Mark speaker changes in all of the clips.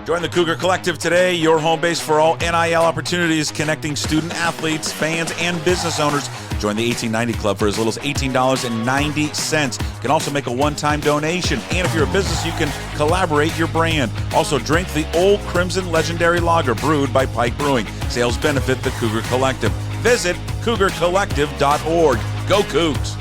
Speaker 1: Join the Cougar Collective today, your home base for all NIL opportunities, connecting student athletes, fans, and business owners. Join the 1890 Club for as little as $18.90. You can also make a one-time donation. And if you're a business, you can collaborate your brand. Also, drink the Old Crimson Legendary Lager brewed by Pike Brewing. Sales benefit the Cougar Collective. Visit cougarcollective.org. Go Cougs!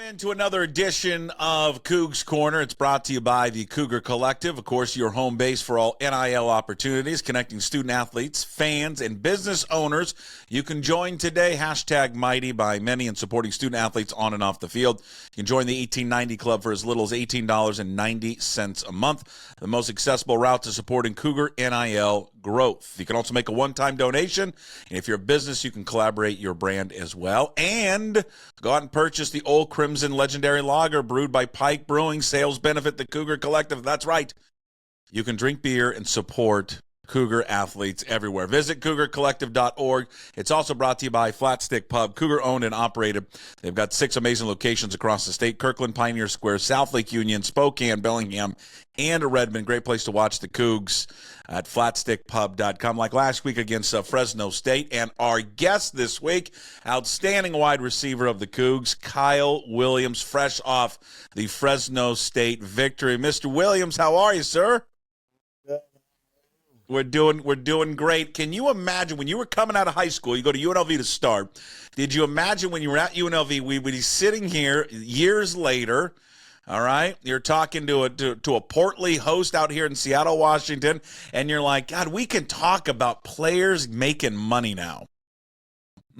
Speaker 1: Into another edition of Cougs Corner. It's brought to you by the Cougar Collective. Of course, your home base for all NIL opportunities, connecting student athletes, fans, and business owners. You can join today, hashtag Mighty by many, in supporting student athletes on and off the field. You can join the 1890 Club for as little as $18.90 a month, the most accessible route to supporting Cougar NIL growth. You can also make a one-time donation, and if you're a business, you can collaborate your brand as well. And go out and purchase the Old Crimson Legendary Lager brewed by Pike Brewing. Sales benefit the Cougar Collective. That's right. You can drink beer and support Cougar athletes everywhere. Visit cougarcollective.org. It's also brought to you by Flat Stick Pub, Cougar owned and operated. They've got 6 amazing locations across the state: Kirkland, Pioneer Square, South Lake Union, Spokane, Bellingham, and Redmond. Great place to watch the Cougs at flatstickpub.com. Like last week against Fresno State. And our guest this week, outstanding wide receiver of the Cougs, Kyle Williams, fresh off the Fresno State victory. Mr. Williams, how are you, sir? We're doing great. Can you imagine when you were coming out of high school, you go to UNLV to start, did you imagine when you were at UNLV, we would be sitting here years later, all right? You're talking to a portly host out here in Seattle, Washington, and you're like, God, we can talk about players making money now.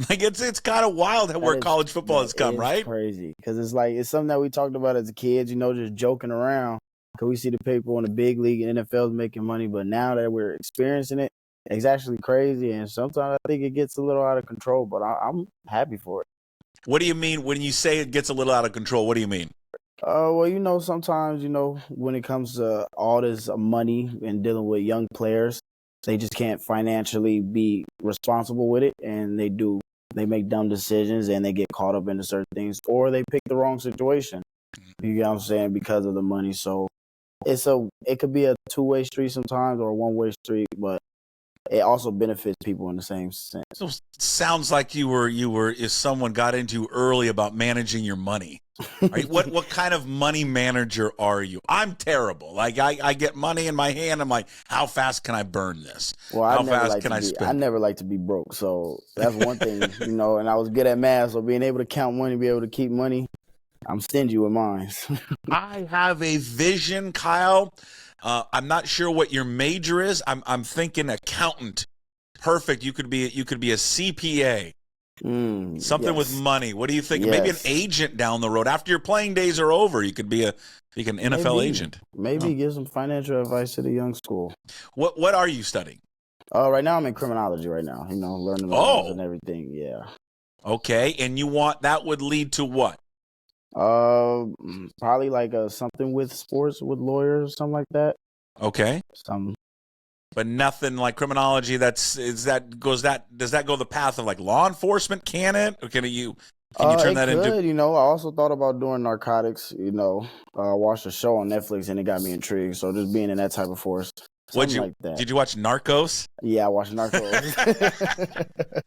Speaker 1: Like it's kind of wild where college football has come, right?
Speaker 2: Crazy, because it's something that we talked about as a kid, just joking around. Because we see the paper on the big league and NFL is making money, but now that we're experiencing it, it's actually crazy. And sometimes I think it gets a little out of control, but I'm happy for it.
Speaker 1: What do you mean when you say it gets a little out of control? What do you mean?
Speaker 2: Well, sometimes, when it comes to all this money and dealing with young players, they just can't financially be responsible with it. And they make dumb decisions and they get caught up into certain things, or they pick the wrong situation. You know what I'm saying? Because of the money. So it could be a two-way street sometimes or a one-way street, but it also benefits people in the same sense.
Speaker 1: So sounds like you were if someone got into you early about managing your money. Right? What kind of money manager are you? I'm terrible. Like I get money in my hand. I'm like, how fast can I burn this?
Speaker 2: Well,
Speaker 1: how fast can I spend?
Speaker 2: I never like to be broke. So that's one thing, and I was good at math. So being able to count money, be able to keep money, I'm stingy with mine.
Speaker 1: I have a vision, Kyle. I'm not sure what your major is. I'm thinking accountant. Perfect. You could be a CPA. Something with money. What do you think? Yes. Maybe an agent down the road. After your playing days are over, you could be an NFL agent.
Speaker 2: Maybe give some financial advice to the young school.
Speaker 1: What are you studying?
Speaker 2: Right now I'm in criminology right now. Learning the laws and everything. Yeah.
Speaker 1: Okay, and that would lead to what?
Speaker 2: Probably like something with sports, with lawyers, something like that.
Speaker 1: Okay. But nothing like criminology. Does that go the path of like law enforcement? Can it? Or can you turn that into?
Speaker 2: I also thought about doing narcotics. I watched a show on Netflix and it got me intrigued. So just being in that type of force. Like that.
Speaker 1: Did you watch Narcos?
Speaker 2: Yeah, I watched Narcos.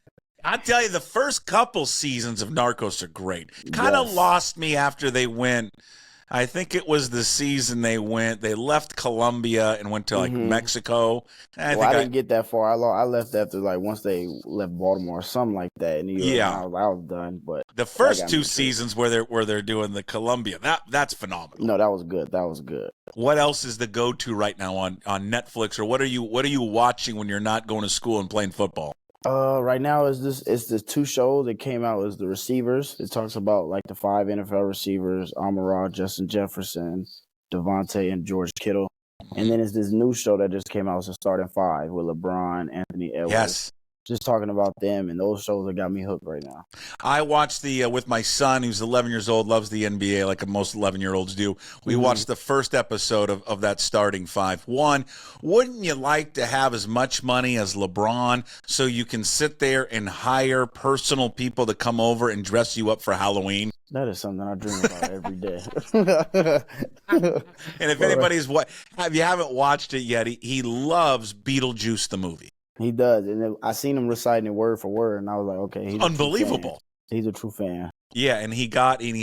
Speaker 1: I tell you, the first couple seasons of Narcos are great. Kind of lost me after they went. I think it was the season they left Colombia and went to Mexico. I
Speaker 2: didn't get that far. I left after once they left Baltimore or something like that in New York. Yeah, I was done. But
Speaker 1: the first 2 seasons where they're doing the Colombia, that's phenomenal.
Speaker 2: No, that was good. That was good.
Speaker 1: What else is the go-to right now on Netflix, or what are you watching when you're not going to school and playing football?
Speaker 2: Right now it's the 2 shows that came out. Is The Receivers. It talks about the 5 NFL receivers: Amon-Ra, Justin Jefferson, Devontae, and George Kittle. And then it's this new show that just came out. It's a Starting 5 with Lebron, Anthony Edwards.
Speaker 1: Yes.
Speaker 2: just talking about them and those shows that got me hooked right now.
Speaker 1: I watched the with my son, who's 11 years old, loves the NBA like most 11-year-olds do. We watched the first episode of that starting five. One, wouldn't you like to have as much money as LeBron so you can sit there and hire personal people to come over and dress you up for Halloween?
Speaker 2: That is something I dream about every day.
Speaker 1: And if anybody's if you haven't watched it yet, he loves Beetlejuice the movie.
Speaker 2: He does, and I seen him reciting it word for word, and I was like, okay, he's
Speaker 1: unbelievable.
Speaker 2: He's a true fan.
Speaker 1: Yeah, and he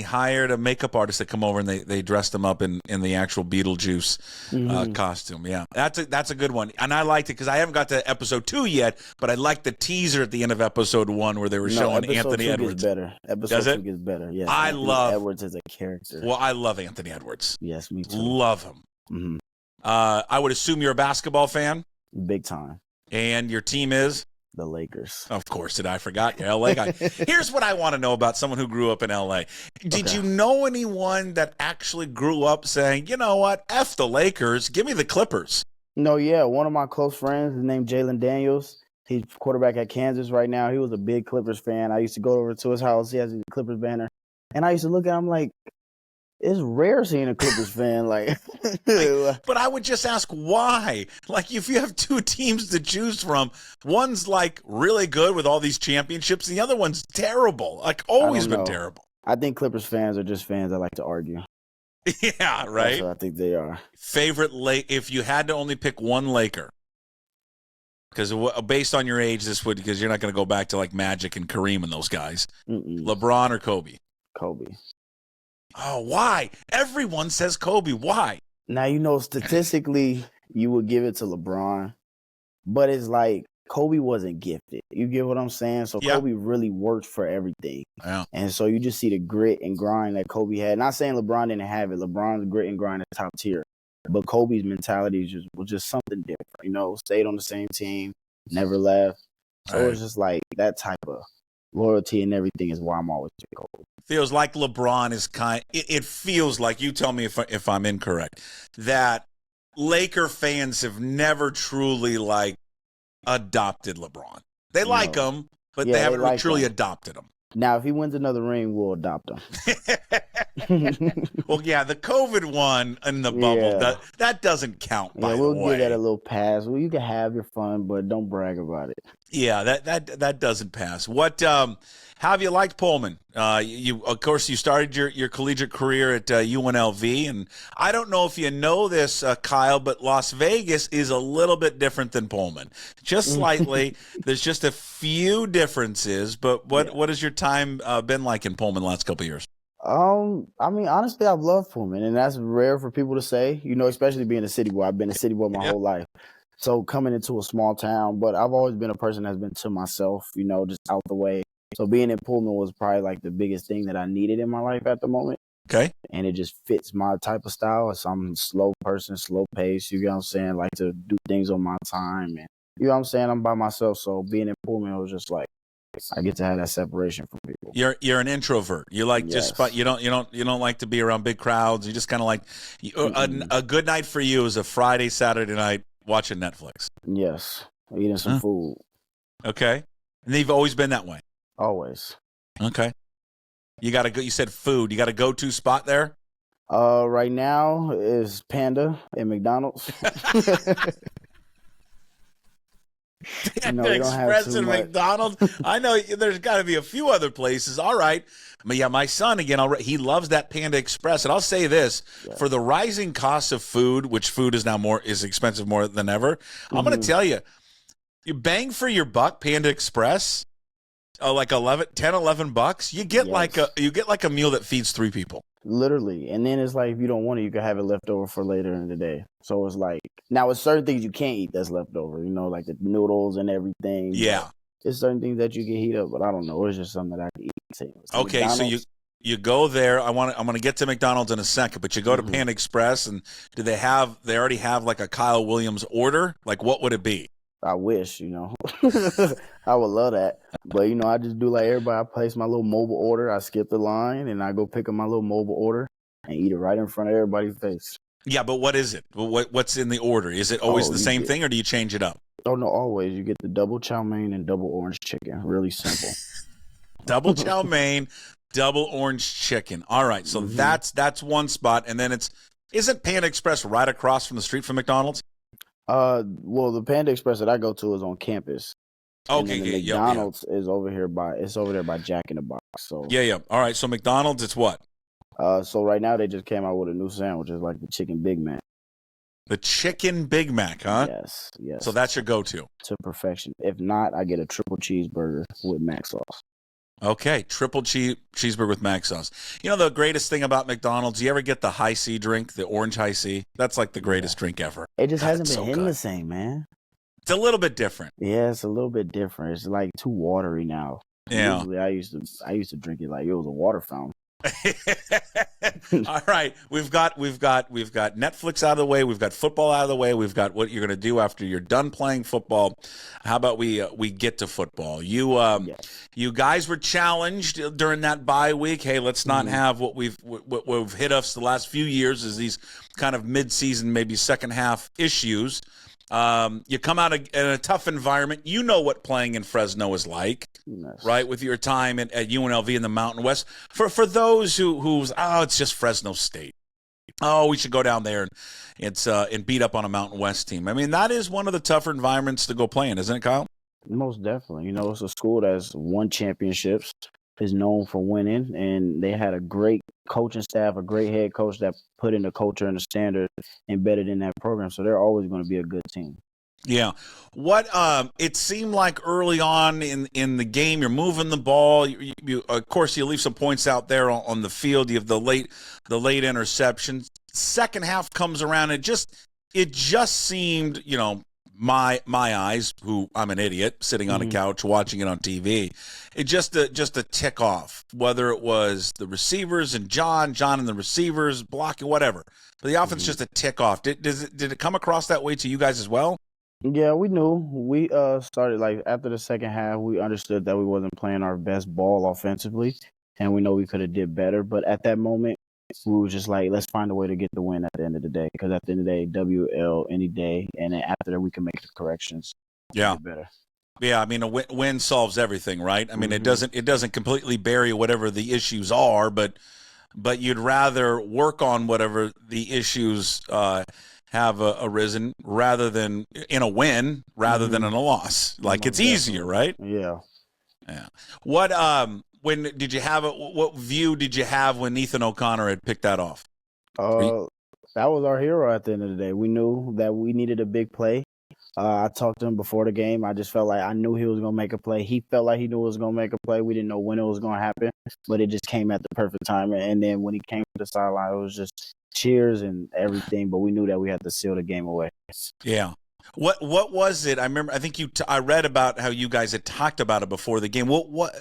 Speaker 1: hired a makeup artist to come over, and they dressed him up in the actual Beetlejuice costume. Yeah, that's a good one, and I liked it because I haven't got to episode 2 yet, but I liked the teaser at the end of episode 1 where they were showing Anthony Edwards.
Speaker 2: Episode 2 gets better. Yes,
Speaker 1: I love
Speaker 2: Edwards as a character.
Speaker 1: Well, I love Anthony Edwards.
Speaker 2: Yes, me too.
Speaker 1: Love him. I would assume you're a basketball fan.
Speaker 2: Big time.
Speaker 1: And your team is?
Speaker 2: The Lakers.
Speaker 1: Of course, I forgot. You're LA guy. Here's what I want to know about someone who grew up in LA. Did you know anyone that actually grew up saying, you know what, F the Lakers, give me the Clippers?
Speaker 2: No, yeah. One of my close friends is named Jalen Daniels. He's quarterback at Kansas right now. He was a big Clippers fan. I used to go over to his house. He has a Clippers banner. And I used to look at him like, it's rare seeing a Clippers fan
Speaker 1: but I would just ask why. Like, if you have 2 teams to choose from, one's like really good with all these championships, and the other one's terrible. Like, always been terrible.
Speaker 2: I think Clippers fans are just fans that like to argue.
Speaker 1: Yeah, right.
Speaker 2: That's what I think they are.
Speaker 1: Favorite if you had to only pick one Laker, because based on your age, because you're not going to go back to like Magic and Kareem and those guys. LeBron or Kobe?
Speaker 2: Kobe.
Speaker 1: Oh, why? Everyone says Kobe. Why?
Speaker 2: Now, statistically, you would give it to LeBron, but it's like Kobe wasn't gifted. You get what I'm saying? So Kobe really worked for everything.
Speaker 1: Yeah.
Speaker 2: And so you just see the grit and grind that Kobe had. Not saying LeBron didn't have it. LeBron's grit and grind is top tier. But Kobe's mentality was just something different. Stayed on the same team, never left. So it's just like that type of loyalty and everything is why I'm always Kobe.
Speaker 1: Feels like LeBron is it feels like, you tell me if I'm incorrect, that Laker fans have never truly like adopted LeBron. They like him, but they haven't like truly adopted him.
Speaker 2: Now, if he wins another ring, we'll adopt him.
Speaker 1: Well, yeah, the COVID one in the bubble, that doesn't count, by the way.
Speaker 2: We'll give that a little pass. Well, you can have your fun, but don't brag about it.
Speaker 1: Yeah, that doesn't pass. How have you liked Pullman? Of course, you started your collegiate career at UNLV, and I don't know if you know this, Kyle, but Las Vegas is a little bit different than Pullman, just slightly. There's just a few differences, but what has your time been like in Pullman the last couple of years?
Speaker 2: I mean, honestly, I've loved Pullman, and that's rare for people to say, especially being a city boy. I've been a city boy my whole life. So coming into a small town, but I've always been a person that's been to myself, just out the way. So being in Pullman was probably like the biggest thing that I needed in my life at the moment.
Speaker 1: Okay.
Speaker 2: And it just fits my type of style. So I'm a slow person, slow pace, you know what I'm saying? Like to do things on my time. And you know what I'm saying? I'm by myself. So being in Pullman was just like, I get to have that separation from people.
Speaker 1: You're an introvert. You like you don't like to be around big crowds. You just kind of like a good night for you is a Friday, Saturday night watching Netflix.
Speaker 2: Yes. Eating some food.
Speaker 1: Okay. And you've always been that way.
Speaker 2: Always.
Speaker 1: Okay. You got to go. You said food. You got a go-to spot there?
Speaker 2: Right now is Panda at McDonald's.
Speaker 1: Panda Express and McDonald's. I know there's got to be a few other places. All right. But yeah, my son, again, he loves that Panda Express. And I'll say this, for the rising cost of food, which food is now is expensive more than ever, I'm going to tell you, you bang for your buck, Panda Express, like $11, you get like a meal that feeds 3 people.
Speaker 2: Literally. And then it's like, if you don't want it, you can have it left over for later in the day. So it's like, now it's certain things you can't eat that's left over, like the noodles and everything.
Speaker 1: Yeah.
Speaker 2: There's certain things that you can heat up, but I don't know. It's just something that I can eat.
Speaker 1: Okay, McDonald's. So you go there. I'm going to get to McDonald's in a second, but you go to Panda Express, and they already have like a Kyle Williams order? Like, what would it be?
Speaker 2: I wish, I would love that. But, I just do like everybody. I place my little mobile order. I skip the line and I go pick up my little mobile order and eat it right in front of everybody's face.
Speaker 1: Yeah, but what is it? What's in the order? Is it always the same thing or do you change it up?
Speaker 2: Oh no, always you get the double chow mein and double orange chicken. Really simple.
Speaker 1: Double chow mein, double orange chicken. All right, so that's one spot, and then isn't Panda Express right across from the street from McDonald's?
Speaker 2: Well, the Panda Express that I go to is on campus. And
Speaker 1: Okay,
Speaker 2: then the McDonald's is over here over there by Jack in the Box. So
Speaker 1: yeah. All right, so McDonald's, it's what?
Speaker 2: So right now they just came out with a new sandwich. It's like the chicken Big Mac.
Speaker 1: The chicken Big Mac, huh?
Speaker 2: Yes.
Speaker 1: So that's your go-to.
Speaker 2: To perfection. If not, I get a triple cheeseburger with mac sauce.
Speaker 1: Okay, triple cheeseburger with mac sauce. You know the greatest thing about McDonald's? You ever get the high C drink, the orange high C? That's like the greatest drink ever.
Speaker 2: It just hasn't been hitting the same, man.
Speaker 1: It's a little bit different.
Speaker 2: Yeah, it's a little bit different. It's like too watery now.
Speaker 1: Yeah.
Speaker 2: Usually I used to drink it like it was a water fountain.
Speaker 1: All right, we've got Netflix out of the way. We've got football out of the way. We've got what you're going to do after you're done playing football. How about we get to football? You guys were challenged during that bye week. Hey, let's not have what we've hit us the last few years is these kind of mid-season, maybe second half issues. You come out in a tough environment. You know what playing in Fresno is like, right? With your time at UNLV in the Mountain West. For those who's it's just Fresno State. Oh, we should go down there and beat up on a Mountain West team. I mean, that is one of the tougher environments to go play in, isn't it, Kyle?
Speaker 2: Most definitely. You know, it's a school that's won championships, is known for winning, and they had a great coaching staff, a great head coach that put in the culture and the standard embedded in that program. So they're always going to be a good team.
Speaker 1: Yeah. What it seemed like early on in the game, you're moving the ball. You of course you leave some points out there on the field. You have the late interception. Second half comes around. It just seemed, you know, my eyes, who I'm an idiot sitting on a couch watching it on TV, it just a tick off, whether it was the receivers and John and the receivers blocking, whatever. But the offense just a tick off. Did it come across that way to you guys as well?
Speaker 2: Yeah, we knew. We started like after the second half, we understood that we wasn't playing our best ball offensively, and we know we could have did better. But at that moment, we were just like, let's find a way to get the win at the end of the day. Because at the end of the day, WL any day, and then after that, we can make the corrections.
Speaker 1: Yeah,
Speaker 2: better.
Speaker 1: Yeah, I mean a win solves everything, right? I mean it doesn't completely bury whatever the issues are, but you'd rather work on whatever the issues have arisen rather than in a win rather than in a loss. Like it's easier, right?
Speaker 2: Yeah.
Speaker 1: What when did you have what view did you have when Ethan O'Connor had picked that off?
Speaker 2: That was our hero at the end of the day. We knew that we needed a big play. I talked to him before the game. I just felt like I knew he was going to make a play. He felt like he knew he was going to make a play. We didn't know when it was going to happen, but it just came at the perfect time. And then when he came to the sideline, it was just cheers and everything, but we knew that we had to seal the game away.
Speaker 1: Yeah. What was it? I remember, I think I read about how you guys had talked about it before the game. What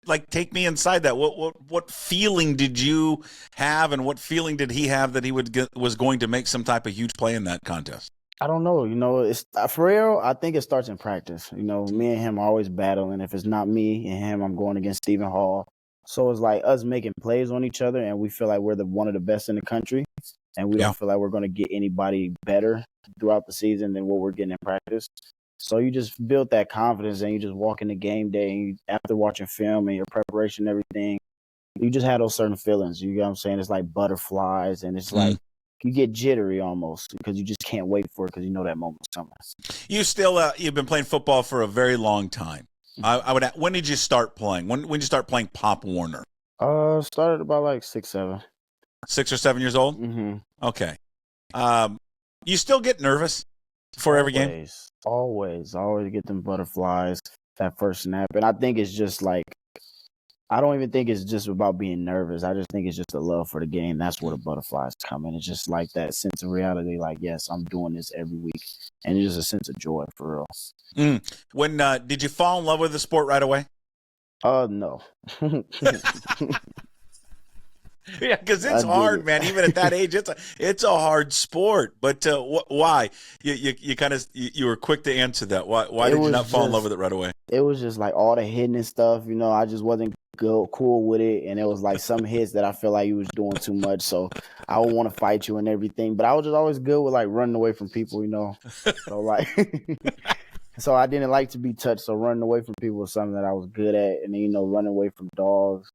Speaker 1: like take me inside that. What feeling did you have, and what feeling did he have that he was going to make some type of huge play in that contest?
Speaker 2: I don't know. You know, it's for real. I think it starts in practice. You know, me and him are always battling. If it's not me and him, I'm going against Stephen Hall. So it's like us making plays on each other, and we feel like we're one of the best in the country, and we don't feel like we're going to get anybody better throughout the season than what we're getting in practice. So you just build that confidence, and you just walk into game day, and after watching film and your preparation and everything, you just have those certain feelings. You know what I'm saying? It's like butterflies, and it's like you get jittery almost because you just can't wait for it because you know that moment's coming.
Speaker 1: You still you've been playing football for a very long time. When did you start playing? When did you start playing Pop Warner?
Speaker 2: Started about like 6, 7.
Speaker 1: 6 or 7 years old?
Speaker 2: Mm-hmm.
Speaker 1: Okay. You still get nervous before every game?
Speaker 2: Always get them butterflies that first snap. And I think it's just like, I don't even think it's just about being nervous. I just think it's just a love for the game. That's where the butterflies come in. It's just like that sense of reality, like, yes, I'm doing this every week. And it's just a sense of joy for real.
Speaker 1: When did you fall in love with the sport right away?
Speaker 2: No.
Speaker 1: Yeah, because it's hard, man. Even at that age, it's a hard sport. But why? You were quick to answer that. Why did you not fall in love with it right away?
Speaker 2: It was just like all the hitting and stuff. You know, I just wasn't cool with it, and it was like some hits that I feel like you was doing too much. So I would want to fight you and everything. But I was just always good with like running away from people. You know, so like So I didn't like to be touched. So running away from people was something that I was good at. And then, running away from dogs.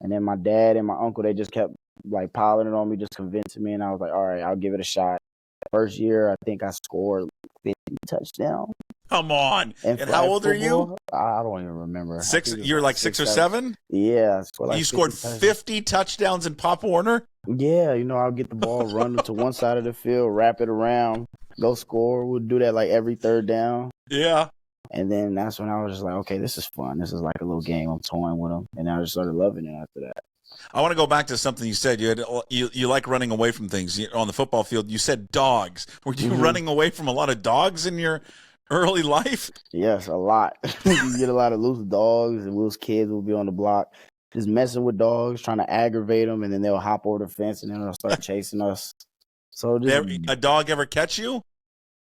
Speaker 2: And then my dad and my uncle, they just kept like piling it on me, just convincing me. And I was like, all right, I'll give it a shot. First year, I think I scored 50 touchdowns.
Speaker 1: Come on. And how
Speaker 2: flag
Speaker 1: old are you?
Speaker 2: football, I don't even remember.
Speaker 1: You're like 6 or 7?
Speaker 2: Yeah. I scored like
Speaker 1: You scored 50 touchdowns in Pop Warner?
Speaker 2: Yeah, I'll get the ball, run to one side of the field, wrap it around, go score. We'll do that like every third down.
Speaker 1: Yeah.
Speaker 2: And then that's when I was just like, okay, this is fun. This is like a little game. I'm toying with them. And I just started loving it after that.
Speaker 1: I want to go back to something you said. You like running away from things on the football field. You said dogs. Were you running away from a lot of dogs in your early life?
Speaker 2: Yes, a lot. You get a lot of loose dogs, and loose kids will be on the block just messing with dogs, trying to aggravate them, and then they'll hop over the fence, and then they'll start chasing us. So
Speaker 1: a dog ever catch you?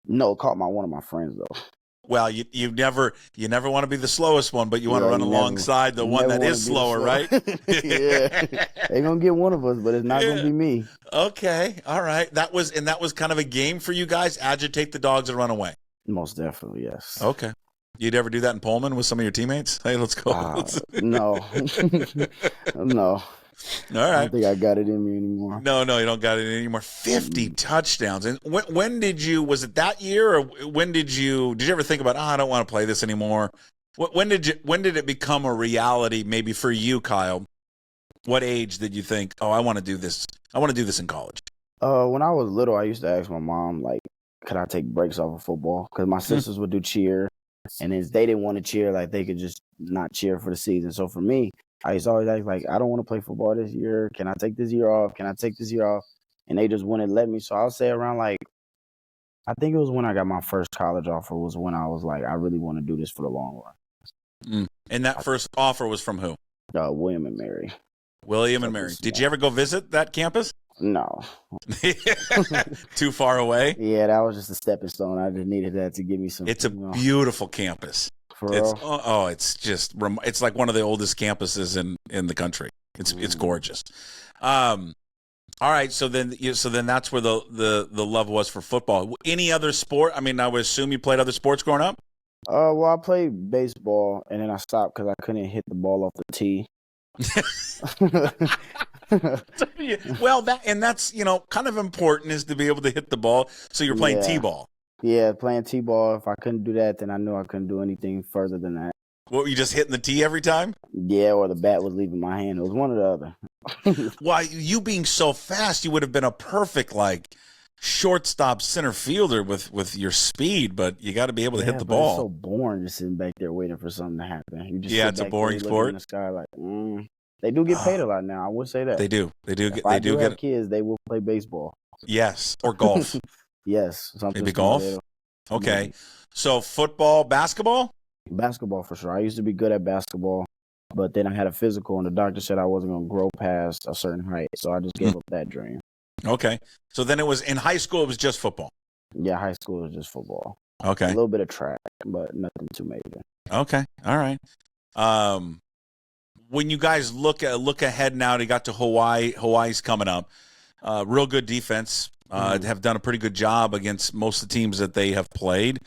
Speaker 2: No, caught one of my friends though.
Speaker 1: Well, you never want to be the slowest one, but you want to run alongside the one that is slower, right?
Speaker 2: Yeah, they're gonna get one of us, but it's not gonna be me.
Speaker 1: Okay, all right. That was kind of a game for you guys. Agitate the dogs and run away.
Speaker 2: Most definitely, yes.
Speaker 1: Okay. You'd ever do that in Pullman with some of your teammates? Hey, let's go.
Speaker 2: No, no.
Speaker 1: All right.
Speaker 2: I don't think I got it in me anymore.
Speaker 1: No, you don't got it anymore. 50 touchdowns. And when did you, was it that year or when did you ever think about, I don't want to play this anymore? When did it become a reality maybe for you, Kyle? What age did you think, I want to do this? I want to do this in college.
Speaker 2: When I was little, I used to ask my mom, like, could I take breaks off of football? Because my sisters would do cheer. And if they didn't want to cheer, like, they could just not cheer for the season. So for me, I used to always ask, like, I don't want to play football this year. Can I take this year off? Can I take this year off? And they just wouldn't let me. So I'll say around, like, I think it was when I got my first college offer was when I was like, I really want to do this for the long run.
Speaker 1: And that first offer was from who?
Speaker 2: William and Mary.
Speaker 1: William and Mary. Did you ever go visit that campus?
Speaker 2: No.
Speaker 1: Too far away?
Speaker 2: Yeah, that was just a stepping stone. I just needed that to give me some.
Speaker 1: It's a beautiful campus. It's like one of the oldest campuses in the country. It's gorgeous. All right, so then that's where the love was for football. Any other sport? I mean, I would assume you played other sports growing up.
Speaker 2: Well, I played baseball and then I stopped because I couldn't hit the ball off the tee.
Speaker 1: Well, that's kind of important is to be able to hit the ball. So you're playing t-ball.
Speaker 2: Yeah, playing t-ball. If I couldn't do that, then I knew I couldn't do anything further than that.
Speaker 1: What, were you just hitting the tee every time?
Speaker 2: Yeah, or the bat was leaving my hand. It was one or the other.
Speaker 1: Why, you being so fast, you would have been a perfect shortstop center fielder with your speed, but you got to be able to hit the ball.
Speaker 2: It's so boring just sitting back there waiting for something to happen. You just
Speaker 1: it's a boring sport.
Speaker 2: In the sky like, They do get paid a lot now. I would say that
Speaker 1: they do. They do.
Speaker 2: If I do have kids, they will play baseball.
Speaker 1: Yes, or golf.
Speaker 2: Yes,
Speaker 1: maybe golf. Okay, so football, basketball.
Speaker 2: Basketball for sure. I used to be good at basketball, but then I had a physical, and the doctor said I wasn't going to grow past a certain height, so I just gave up that dream.
Speaker 1: Okay, so then it was in high school. It was just football.
Speaker 2: Yeah, high school was just football.
Speaker 1: Okay,
Speaker 2: a little bit of track, but nothing too major.
Speaker 1: Okay, all right. When you guys look ahead now, they got to Hawaii. Hawaii's coming up. Real good defense. Have done a pretty good job against most of the teams that they have played.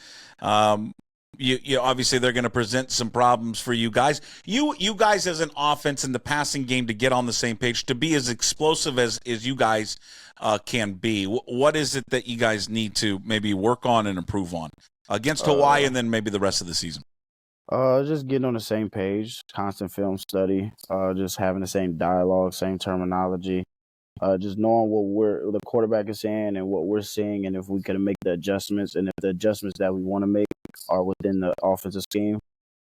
Speaker 1: You obviously they're going to present some problems for you guys. You guys as an offense in the passing game to get on the same page, to be as explosive as you guys can be. What is it that you guys need to maybe work on and improve on against Hawaii and then maybe the rest of the season?
Speaker 2: Just getting on the same page, constant film study, just having the same dialogue, same terminology. Just knowing what the quarterback is saying and what we're seeing, and if we can make the adjustments, and if the adjustments that we want to make are within the offensive scheme.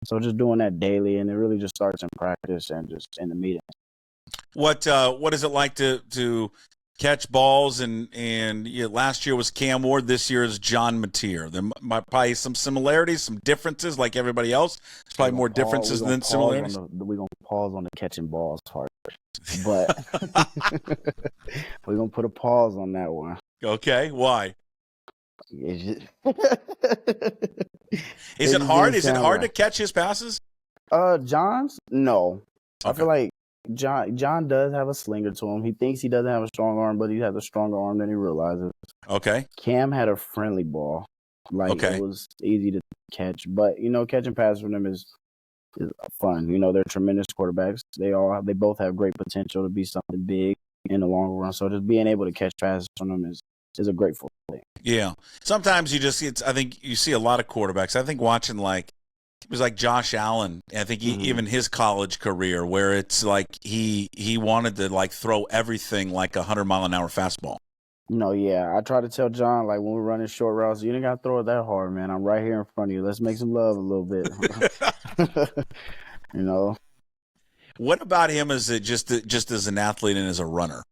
Speaker 2: So just doing that daily, and it really just starts in practice and just in the meeting. What
Speaker 1: is it like to catch balls? And last year was Cam Ward. This year is John Mateer. There might probably some similarities, some differences, like everybody else. There's probably more differences than similarities.
Speaker 2: We're going to pause on the catching balls part. But we're going to put a pause on that one.
Speaker 1: Okay. Why?
Speaker 2: Is
Speaker 1: it hard? Is it hard to catch his passes?
Speaker 2: John's? No.
Speaker 1: Okay.
Speaker 2: I feel like John does have a slinger to him. He thinks he doesn't have a strong arm, but he has a stronger arm than he realizes.
Speaker 1: Okay.
Speaker 2: Cam had a friendly ball. Like it
Speaker 1: Okay.
Speaker 2: was easy to catch, but catching passes from them is fun. They're tremendous quarterbacks. They both have great potential to be something big in the long run. So just being able to catch passes from them is a grateful thing.
Speaker 1: Yeah. Sometimes you just I think you see a lot of quarterbacks. I think watching it was like Josh Allen. I think even his college career, where it's like he wanted to like throw everything like 100-mile-an-hour fastball.
Speaker 2: Yeah. I try to tell John, like, when we're running short routes, you didn't got to throw it that hard, man. I'm right here in front of you. Let's make some love a little bit.
Speaker 1: What about him as just as an athlete and as a runner?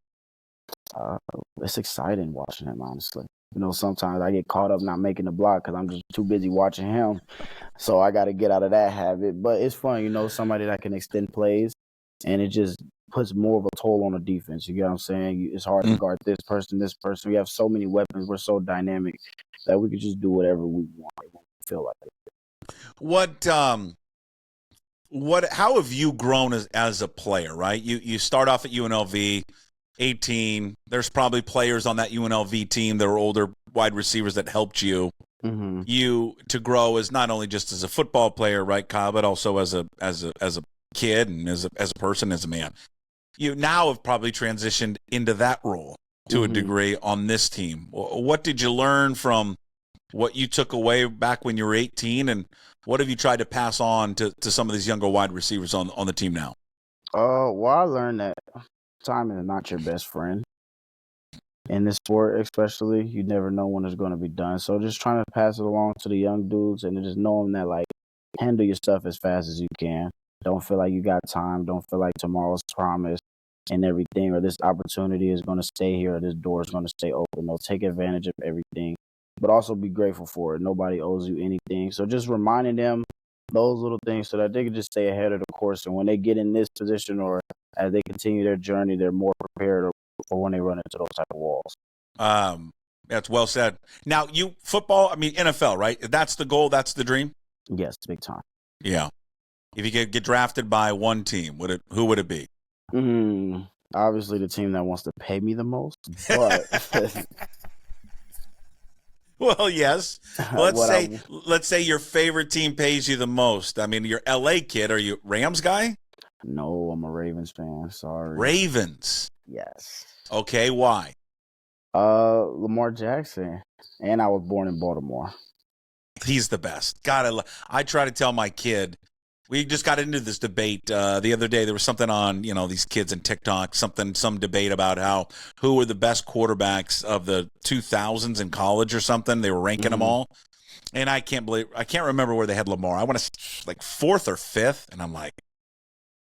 Speaker 2: It's exciting watching him, honestly. Sometimes I get caught up not making the block because I'm just too busy watching him. So I got to get out of that habit. But it's fun, somebody that can extend plays, and it just puts more of a toll on the defense. You get what I'm saying? It's hard to guard this person, this person. We have so many weapons. We're so dynamic that we can just do whatever we want when we feel like it.
Speaker 1: How have you grown as a player, right? You start off at UNLV, 18. There's probably players on that UNLV team that are older wide receivers that helped you.
Speaker 2: Mm-hmm.
Speaker 1: You to grow as not only just as a football player, right, Kyle, but also as a kid and as a person, as a man. You now have probably transitioned into that role to a degree on this team. What did you learn from what you took away back when you were 18, and what have you tried to pass on to some of these younger wide receivers on the team now?
Speaker 2: Well, I learned that time is not your best friend. In this sport, especially, you never know when it's going to be done. So just trying to pass it along to the young dudes and just knowing that, like, handle your stuff as fast as you can. Don't feel like you got time. Don't feel like tomorrow's promise and everything, or this opportunity is going to stay here, or this door is going to stay open. They'll take advantage of everything, but also be grateful for it. Nobody owes you anything. So just reminding them those little things so that they can just stay ahead of the course. And when they get in this position or as they continue their journey, they're more prepared for when they run into those type of walls.
Speaker 1: That's well said. Now, NFL, right? That's the goal. That's the dream.
Speaker 2: Yes, big time.
Speaker 1: Yeah. If you could get drafted by one team, who would it be?
Speaker 2: Obviously, the team that wants to pay me the most. But
Speaker 1: well, yes. Let's say your favorite team pays you the most. I mean, you're LA kid. Are you Rams guy?
Speaker 2: No, I'm a Ravens fan. Sorry.
Speaker 1: Ravens.
Speaker 2: Yes.
Speaker 1: Okay, why?
Speaker 2: Lamar Jackson, and I was born in Baltimore.
Speaker 1: He's the best. I try to tell my kid. We just got into this debate the other day. There was something on, these kids in TikTok, some debate about who were the best quarterbacks of the 2000s in college or something. They were ranking them all. And I can't remember where they had Lamar. I want to like 4th or 5th. And I'm like,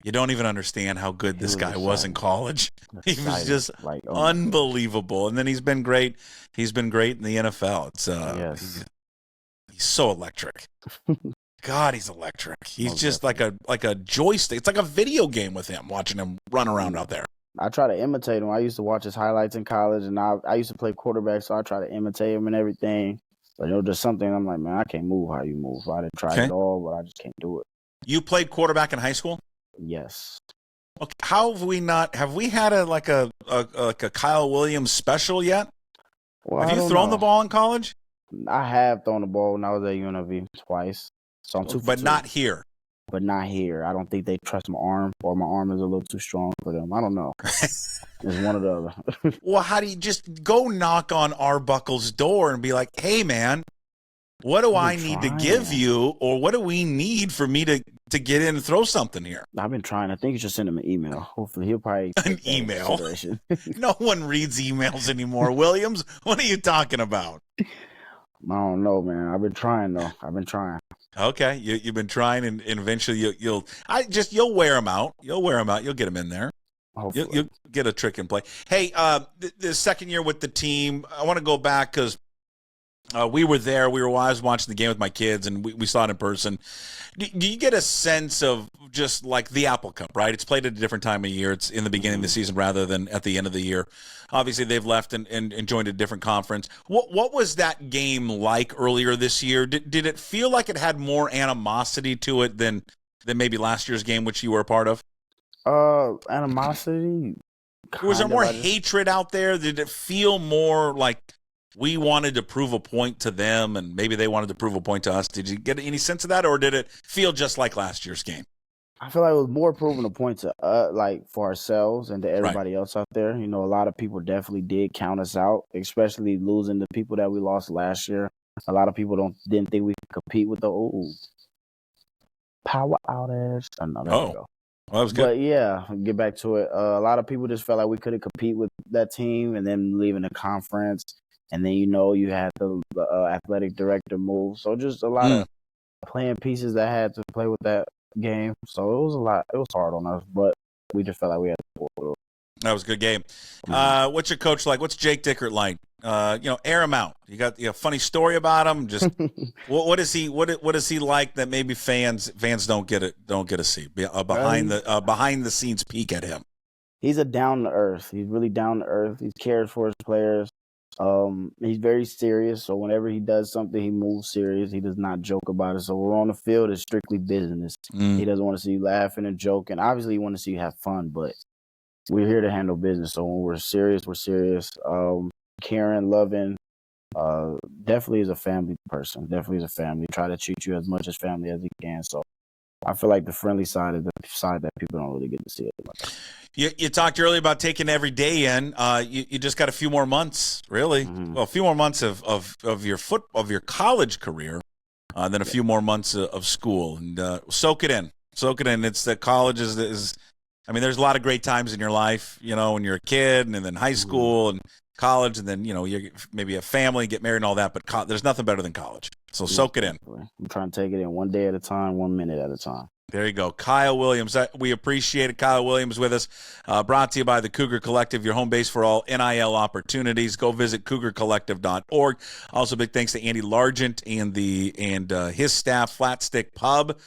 Speaker 1: you don't even understand how good this guy was in college. He was just unbelievable. And then he's been great. He's been great in the NFL. It's he's so electric. God, he's electric. He's just like a joystick. It's like a video game with him, watching him run around out there.
Speaker 2: I try to imitate him. I used to watch his highlights in college, and I used to play quarterback, so I try to imitate him and everything. But just something I'm like, man, I can't move how you move. I didn't try it all, but I just can't do it.
Speaker 1: You played quarterback in high school?
Speaker 2: Yes.
Speaker 1: Okay. How have we not? Have we had a Kyle Williams special yet?
Speaker 2: Well,
Speaker 1: have you thrown the ball in college?
Speaker 2: I have thrown the ball when I was at UNLV twice. So I'm 2 for 2.
Speaker 1: But not here.
Speaker 2: But not here. I don't think they trust my arm, or my arm is a little too strong for them. I don't know. It's one or the other.
Speaker 1: Well, how do you just go knock on Arbuckle's door and be like, hey, man, what do I need to give you, or what do we need for me to get in and throw something here?
Speaker 2: I've been trying. I think you should send him an email. Hopefully he'll probably
Speaker 1: an email. No one reads emails anymore. Williams, what are you talking about?
Speaker 2: I don't know, man. I've been trying though.
Speaker 1: Okay, you've been trying, and eventually you'll wear them out. You'll wear them out. You'll get them in there. You'll get a trick and play. Hey, the second year with the team, I want to go back because we were there. I was watching the game with my kids, and we saw it in person. Do you get a sense of just like the Apple Cup, right? It's played at a different time of year. It's in the beginning of the season rather than at the end of the year. Obviously, they've left and joined a different conference. What was that game like earlier this year? Did it feel like it had more animosity to it than maybe last year's game, which you were a part of?
Speaker 2: Animosity?
Speaker 1: Was there more hatred out there? Did it feel more like we wanted to prove a point to them, and maybe they wanted to prove a point to us. Did you get any sense of that, or did it feel just like last year's game?
Speaker 2: I feel like it was more proving a point to like for ourselves and to everybody else out there. You know, a lot of people definitely did count us out, especially losing the people that we lost last year. A lot of people didn't think we could compete with the power outage. Oh, no, there we go.
Speaker 1: Well, that was good.
Speaker 2: But yeah, get back to it. A lot of people just felt like we couldn't compete with that team, and then leaving the conference, and then you had the athletic director move. So just a lot of playing pieces that had to play with that game. So it was a lot. It was hard on us, but we just felt like we had to pull through.
Speaker 1: That was a good game. What's your coach like? What's Jake Dickert like? Air him out. You got a funny story about him. Just what is he? What is he like that maybe fans don't get to see behind the scenes peek at him?
Speaker 2: He's a down to earth. He's really down to earth. He cares for his players. He's very serious. So whenever he does something, he moves serious. He does not joke about it. So we're on the field, it's strictly business. He doesn't want to see you laughing and joking. Obviously, he wants to see you have fun, but we're here to handle business. So when we're serious, we're serious. Caring, loving, definitely is a family person. Definitely is a family. Try to treat you as much as family as he can. So I feel like the friendly side is the side that people don't really get to see it much.
Speaker 1: You talked earlier about taking every day in. You just got a few more months, really. Well, a few more months of your college career, then a few more months of school, and soak it in. Soak it in. It's that college is. I mean, there's a lot of great times in your life, when you're a kid, and then high school and college, and then you maybe a family, get married, and all that. But there's nothing better than college. So soak it in.
Speaker 2: I'm trying to take it in one day at a time, 1 minute at a time.
Speaker 1: There you go. Kyle Williams. We appreciate it. Kyle Williams with us. Brought to you by the Cougar Collective, your home base for all NIL opportunities. Go visit cougarcollective.org. Also, big thanks to Andy Largent and his staff, Flat Stick Pub,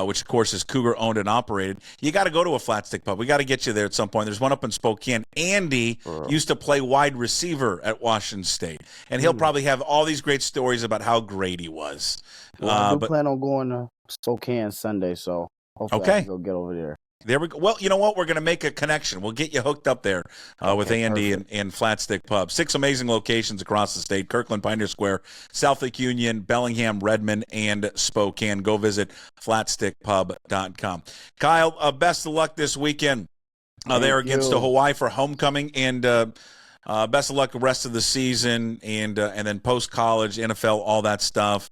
Speaker 1: which, of course, is Cougar-owned and operated. You got to go to a Flat Stick Pub. We got to get you there at some point. There's one up in Spokane. Andy used to play wide receiver at Washington State, and he'll probably have all these great stories about how great he was.
Speaker 2: Well, I do plan on going to Spokane Sunday, so hopefully I can go get over there.
Speaker 1: There we go. Well, you know what? We're going to make a connection. We'll get you hooked up there with Andy and Flat Stick Pub. 6 amazing locations across the state: Kirkland, Pioneer Square, South Lake Union, Bellingham, Redmond, and Spokane. Go visit flatstickpub.com. Kyle, best of luck this weekend there against Hawaii for homecoming, and best of luck the rest of the season, and then post-college, NFL, all that stuff.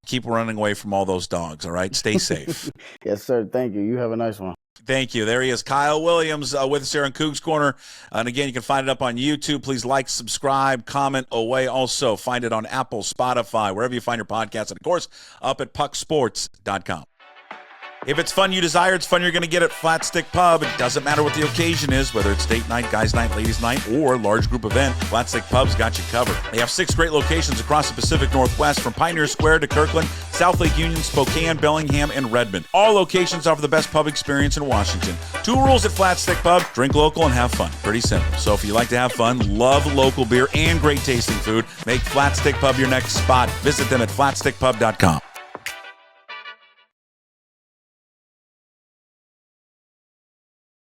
Speaker 1: Keep running away from all those dogs, all right? Stay safe.
Speaker 2: Yes, sir. Thank you. You have a nice one.
Speaker 1: Thank you. There he is, Kyle Williams, with us here on Cougs Corner. And again, you can find it up on YouTube. Please like, subscribe, comment away. Also, find it on Apple, Spotify, wherever you find your podcasts. And, of course, up at pucksports.com. If it's fun you desire, it's fun you're going to get at Flat Stick Pub. It doesn't matter what the occasion is, whether it's date night, guys night, ladies night, or large group event, Flat Stick Pub's got you covered. They have 6 great locations across the Pacific Northwest, from Pioneer Square to Kirkland, South Lake Union, Spokane, Bellingham, and Redmond. All locations offer the best pub experience in Washington. 2 rules at Flat Stick Pub: drink local and have fun. Pretty simple. So if you like to have fun, love local beer, and great tasting food, make Flat Stick Pub your next spot. Visit them at flatstickpub.com.